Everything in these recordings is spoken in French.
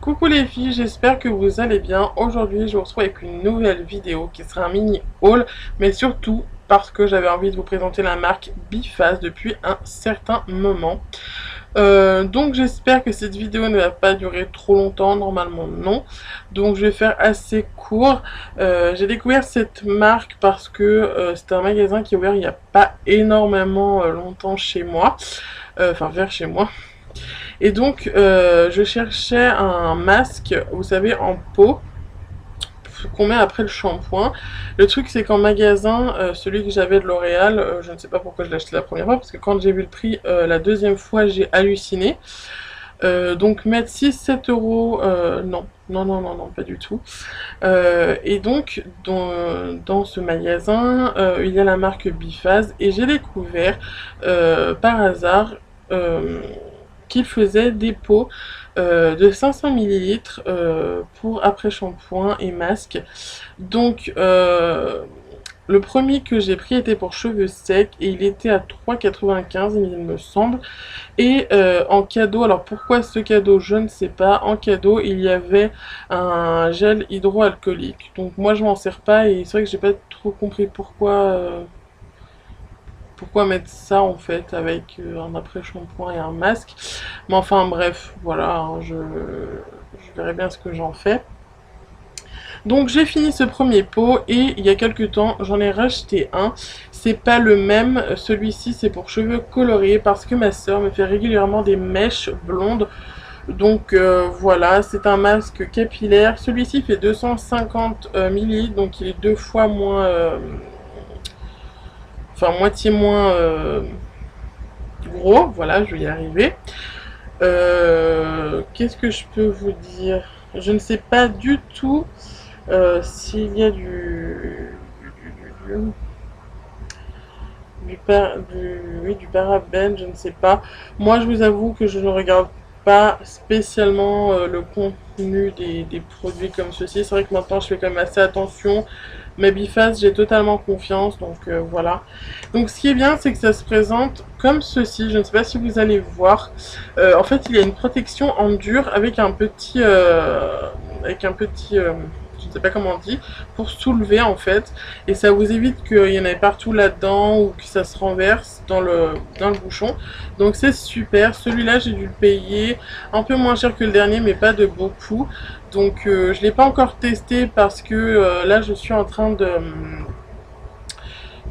Coucou les filles, j'espère que vous allez bien. Aujourd'hui, je vous retrouve avec une nouvelle vidéo qui sera un mini haul, mais surtout parce que j'avais envie de vous présenter la marque Biphase depuis un certain moment. Donc j'espère que cette vidéo ne va pas durer trop longtemps, normalement non. Donc je vais faire assez court. J'ai découvert cette marque parce que c'est un magasin qui est ouvert il n'y a pas énormément longtemps chez moi, enfin vers chez moi. Et donc, je cherchais un masque, vous savez, en pot, qu'on met après le shampoing. Le truc, c'est qu'en magasin, celui que j'avais de L'Oréal, je ne sais pas pourquoi je l'ai acheté la première fois, parce que quand j'ai vu le prix, la deuxième fois, j'ai halluciné. Donc, mettre 6-7 euros, non. Non, non, non, non, pas du tout. Et donc, dans ce magasin, il y a la marque Biphase, et j'ai découvert, par hasard, qu'il faisait des pots de 500 millilitres pour après-shampoing et masque. Donc, le premier que j'ai pris était pour cheveux secs et il était à 3,95 il me semble. Et en cadeau, alors pourquoi ce cadeau, je ne sais pas. En cadeau, il y avait un gel hydroalcoolique. Donc moi, je m'en sers pas et c'est vrai que j'ai pas trop compris pourquoi mettre ça en fait avec un après-shampoing et un masque. Mais enfin bref, voilà, hein, je verrai bien ce que j'en fais. Donc j'ai fini ce premier pot et il y a quelques temps j'en ai racheté un. C'est pas le même, celui-ci c'est pour cheveux colorés parce que ma soeur me fait régulièrement des mèches blondes. Donc voilà, c'est un masque capillaire. Celui-ci fait 250 ml, donc il est deux fois moins... enfin moitié moins gros, voilà, je vais y arriver. Qu'est-ce que je peux vous dire? Je ne sais pas du tout s'il y a du parabène, je ne sais pas. Moi, je vous avoue que je ne regarde pas spécialement le contenu des produits comme ceci. C'est vrai que maintenant, je fais quand même assez attention. Mais Biphase, j'ai totalement confiance, donc voilà. Donc ce qui est bien, c'est que ça se présente comme ceci. Je ne sais pas si vous allez voir. En fait, il y a une protection en dur avec un petit... je ne sais pas comment on dit, pour soulever en fait, et ça vous évite qu'il y en ait partout là-dedans ou que ça se renverse dans le bouchon. Donc c'est super. Celui-là, j'ai dû le payer un peu moins cher que le dernier, mais pas de beaucoup. Donc je ne l'ai pas encore testé parce que là, je suis en train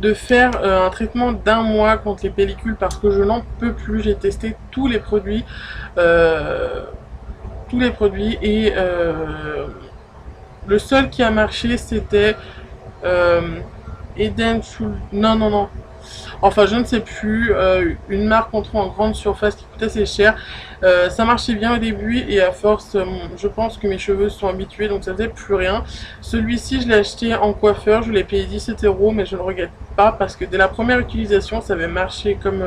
de faire un traitement d'un mois contre les pellicules parce que je n'en peux plus. J'ai testé tous les produits et le seul qui a marché, c'était Eden Soul. Non, non, non. Enfin, je ne sais plus. Une marque qu'on trouve en grande surface qui coûte assez cher. Ça marchait bien au début et à force, je pense que mes cheveux sont habitués, donc ça faisait plus rien. Celui-ci, je l'ai acheté en coiffeur. Je l'ai payé 17 euros, mais je ne le regrette pas parce que dès la première utilisation, ça avait marché comme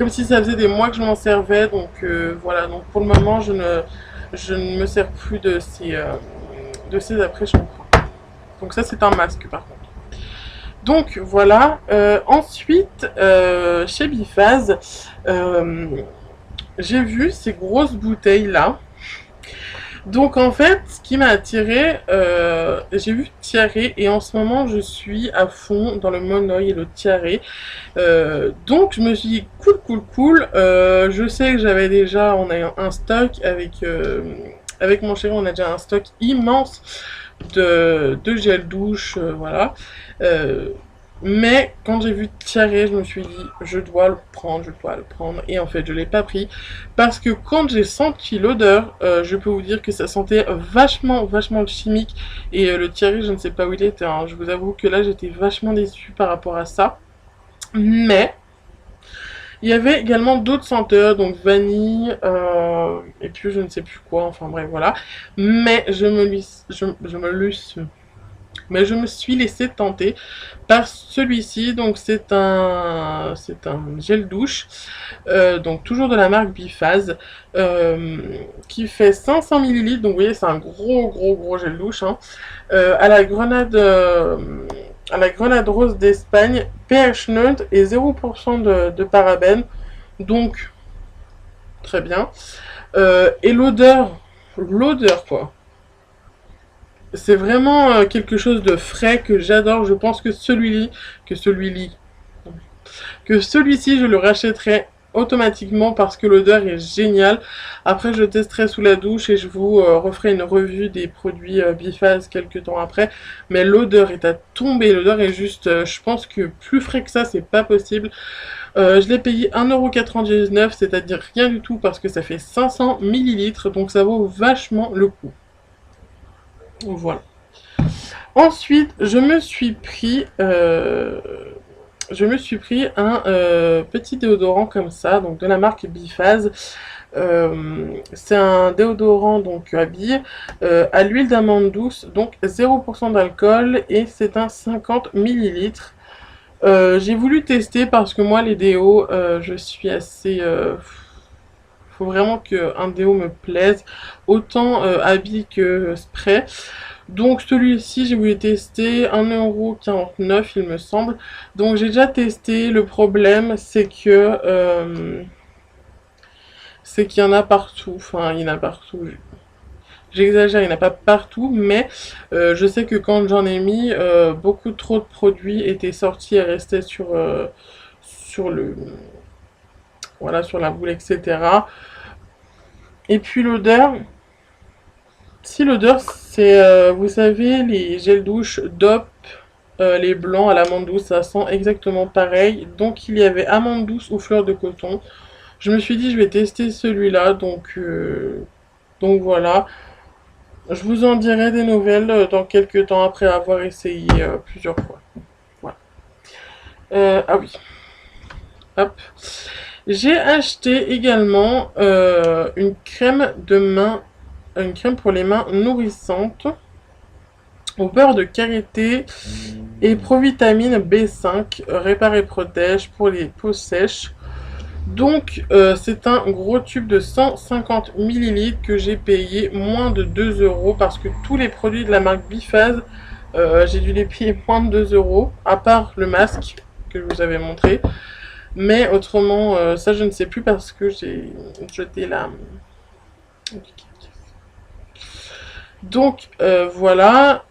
si ça faisait des mois que je m'en servais. Donc voilà. Donc pour le moment, je ne me sers plus de ces après-shampoings. Donc ça, c'est un masque par contre. Donc voilà, ensuite chez Biphase, j'ai vu ces grosses bouteilles là. Donc en fait, ce qui m'a attiré, j'ai vu tiare et en ce moment je suis à fond dans le monoeil et le tiare. Donc je me suis dit cool cool cool. Je sais que j'avais déjà, on a un stock avec mon chéri, on a déjà un stock immense de gel douche, voilà. Mais quand j'ai vu tiare, je me suis dit je dois le prendre, et en fait je l'ai pas pris parce que quand j'ai senti l'odeur, je peux vous dire que ça sentait vachement chimique et le tiare, je ne sais pas où il était, hein. Je vous avoue que là j'étais vachement déçue par rapport à ça, mais il y avait également d'autres senteurs, donc vanille, et puis je ne sais plus quoi, enfin bref, voilà. Mais je me suis laissé tenter par celui-ci. Donc c'est un gel douche, donc toujours de la marque Biphase, qui fait 500 millilitres. Donc vous voyez, c'est un gros gel douche, hein, à la grenade rose d'Espagne, pH neutre et 0% de parabènes. Donc très bien. Et l'odeur, l'odeur quoi. C'est vraiment quelque chose de frais que j'adore. Je pense que celui-ci, je le rachèterai automatiquement parce que l'odeur est géniale. Après, je testerai sous la douche et je vous referai une revue des produits Biphase quelques temps après. Mais l'odeur est à tomber. L'odeur est juste, je pense que plus frais que ça, c'est pas possible. Je l'ai payé 1,99 €, c'est-à-dire rien du tout parce que ça fait 500 millilitres. Donc ça vaut vachement le coup. Voilà. Ensuite, je me suis pris un petit déodorant comme ça, donc de la marque Biphase. C'est un déodorant donc à billes à l'huile d'amande douce, donc 0% d'alcool et c'est un 50 millilitres. J'ai voulu tester parce que moi les déos, je suis assez... faut vraiment qu'un déo me plaise, autant habit que spray. Donc celui-ci, j'ai voulu tester 1,49 € il me semble. Donc j'ai déjà testé. Le problème, c'est qu'il y en a partout. Enfin, il y en a partout. J'exagère, il n'y en a pas partout, mais je sais que quand j'en ai mis, beaucoup trop de produits étaient sortis et restaient sur voilà, sur la boule, etc. Et puis l'odeur... Si l'odeur, c'est, vous savez, les gels douche DOP, les blancs à l'amande douce, ça sent exactement pareil. Donc il y avait amande douce ou fleur de coton. Je me suis dit, je vais tester celui-là, donc voilà. Je vous en dirai des nouvelles dans quelques temps après avoir essayé plusieurs fois. Voilà. Ah oui. Hop. J'ai acheté également une crème de main. Une crème pour les mains nourrissantes au beurre de karité et provitamine B5 répare et protège pour les peaux sèches. Donc c'est un gros tube de 150 millilitres que j'ai payé moins de 2 € parce que tous les produits de la marque Biphase, j'ai dû les payer moins de 2 € à part le masque que je vous avais montré. Mais autrement, ça je ne sais plus parce que j'ai jeté la... Donc voilà.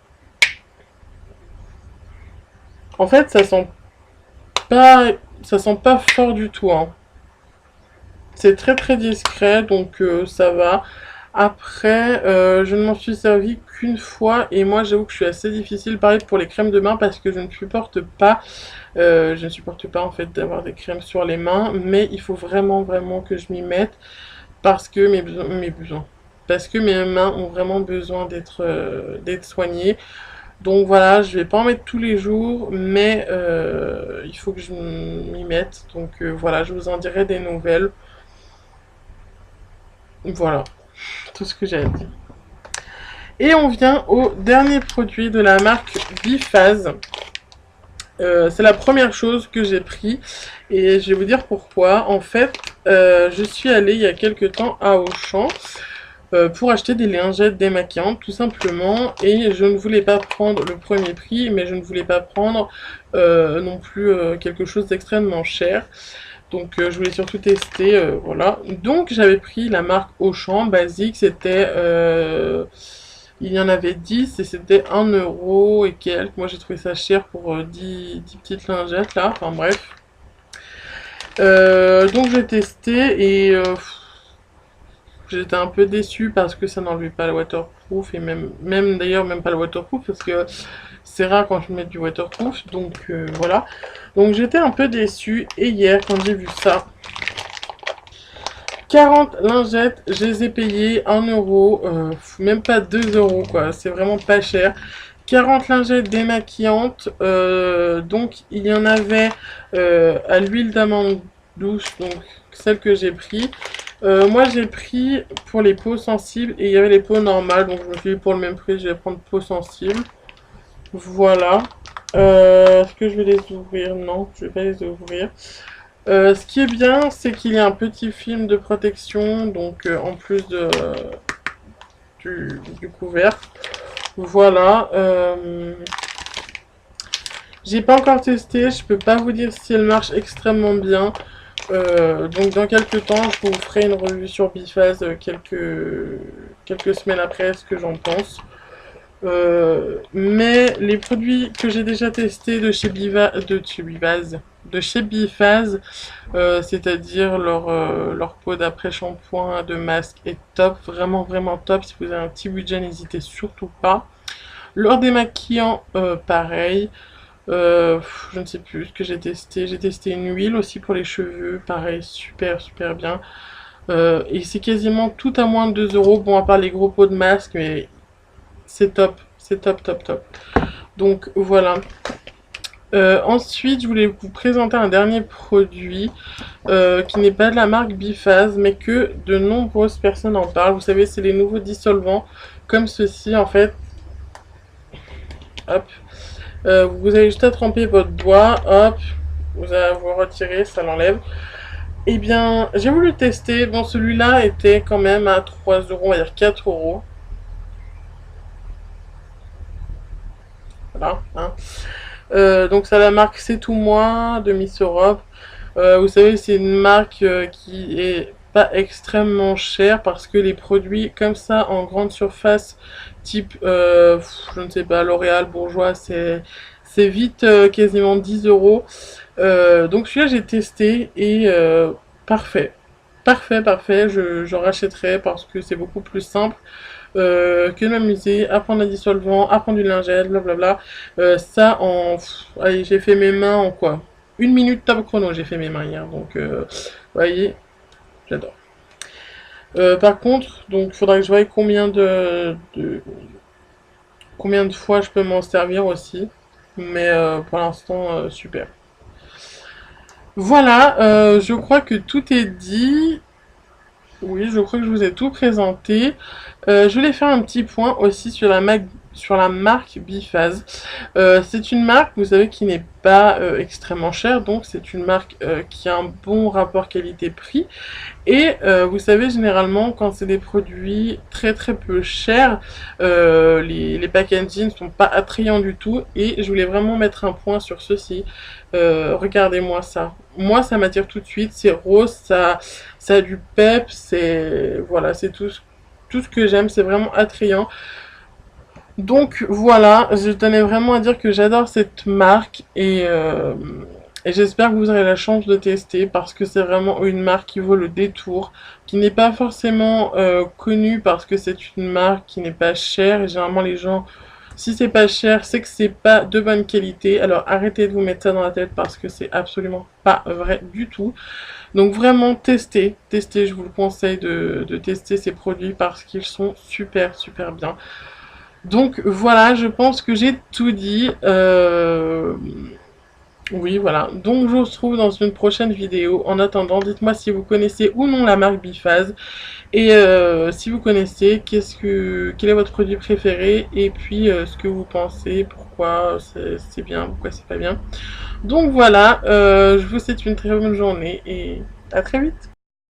En fait, ça sent pas fort du tout. Hein. C'est très très discret, donc ça va. Après, je ne m'en suis servi qu'une fois et moi j'avoue que je suis assez difficile, pareil pour les crèmes de main parce que je ne supporte pas en fait d'avoir des crèmes sur les mains, mais il faut vraiment que je m'y mette parce que parce que mes mains ont vraiment besoin d'être soignées. Donc voilà, je vais pas en mettre tous les jours, mais il faut que je m'y mette. Donc voilà, je vous en dirai des nouvelles. Voilà, tout ce que j'ai à dire. Et on vient au dernier produit de la marque Biphase. C'est la première chose que j'ai pris et je vais vous dire pourquoi. En fait, je suis allée il y a quelques temps à Auchan pour acheter des lingettes démaquillantes tout simplement, et je ne voulais pas prendre le premier prix, mais je ne voulais pas prendre non plus quelque chose d'extrêmement cher. Donc je voulais surtout tester, voilà. Donc j'avais pris la marque Auchan basique, c'était... il y en avait 10 et c'était 1 € et quelques. Moi j'ai trouvé ça cher pour 10 petites lingettes là, enfin bref. Donc j'ai testé et j'étais un peu déçue parce que ça n'enlevait pas le waterproof et même d'ailleurs même pas le waterproof parce que c'est rare quand je mets du waterproof, donc voilà. Donc j'étais un peu déçue et hier quand j'ai vu ça, 40 lingettes, je les ai payées 1 €, même pas 2 € quoi, c'est vraiment pas cher. 40 lingettes démaquillantes, donc il y en avait à l'huile d'amande douce, donc celle que j'ai pris. Moi j'ai pris pour les peaux sensibles et il y avait les peaux normales, donc je me suis dit pour le même prix je vais prendre peau sensible. Voilà. Est-ce que je vais les ouvrir? Non, je vais pas les ouvrir. Ce qui est bien, c'est qu'il y a un petit film de protection, donc en plus du couvercle. Voilà. J'ai pas encore testé, je peux pas vous dire si elle marche extrêmement bien. Donc dans quelques temps, je vous ferai une revue sur Biphase quelques semaines après ce que j'en pense. Mais les produits que j'ai déjà testés de chez Biphase, c'est-à-dire leur pot d'après-shampoing, de masque est top, vraiment vraiment top. Si vous avez un petit budget, n'hésitez surtout pas. Leur démaquillant, pareil. Je ne sais plus ce que j'ai testé. J'ai testé une huile aussi pour les cheveux, pareil, super super bien. Et c'est quasiment tout à moins de 2 euros. Bon, à part les gros pots de masque, mais c'est top, c'est top, top, top. Donc voilà. Ensuite, je voulais vous présenter un dernier produit qui n'est pas de la marque Biphase, mais que de nombreuses personnes en parlent. Vous savez, c'est les nouveaux dissolvants, comme ceci en fait. Hop. Vous avez juste à tremper votre doigt, hop, vous allez vous retirer, ça l'enlève. Eh bien, j'ai voulu le tester. Bon, celui-là était quand même à 3 euros, on va dire 4 euros. Voilà. Hein. Donc, ça la marque C'est Tout Moi de Miss Europe. Vous savez, c'est une marque qui est pas extrêmement chère parce que les produits comme ça en grande surface, type, je ne sais pas, L'Oréal, Bourjois, c'est vite quasiment 10 euros. Donc celui-là j'ai testé et parfait. Parfait, parfait, j'en rachèterai parce que c'est beaucoup plus simple que de m'amuser à prendre un dissolvant, à prendre du lingette, blablabla. Ça en... allez, j'ai fait mes mains en quoi? 1 minute top chrono, j'ai fait mes mains hier, donc vous voyez, j'adore. Par contre, donc il faudra que je voie combien de fois je peux m'en servir aussi. Mais pour l'instant, super. Voilà, je crois que tout est dit. Oui, je crois que je vous ai tout présenté. Je voulais faire un petit point aussi sur la marque Biphase. C'est une marque, vous savez, qui n'est pas extrêmement chère, donc c'est une marque qui a un bon rapport qualité-prix. Et vous savez, généralement, quand c'est des produits très très peu chers, les packaging ne sont pas attrayants du tout. Et je voulais vraiment mettre un point sur ceci. Regardez-moi ça. Moi, ça m'attire tout de suite. C'est rose, ça a du pep, voilà, c'est tout ce que j'aime. C'est vraiment attrayant. Donc voilà, je tenais vraiment à dire que j'adore cette marque et j'espère que vous aurez la chance de tester parce que c'est vraiment une marque qui vaut le détour, qui n'est pas forcément connue parce que c'est une marque qui n'est pas chère et généralement les gens, si c'est pas cher, c'est que c'est pas de bonne qualité. Alors arrêtez de vous mettre ça dans la tête parce que c'est absolument pas vrai du tout. Donc vraiment testez, je vous le conseille de tester ces produits parce qu'ils sont super super bien. Donc voilà, je pense que j'ai tout dit. Oui, voilà. Donc je vous retrouve dans une prochaine vidéo. En attendant, dites-moi si vous connaissez ou non la marque Biphase. Et si vous connaissez, quel est votre produit préféré. Et puis ce que vous pensez, pourquoi c'est bien, pourquoi c'est pas bien. Donc voilà, je vous souhaite une très bonne journée et à très vite.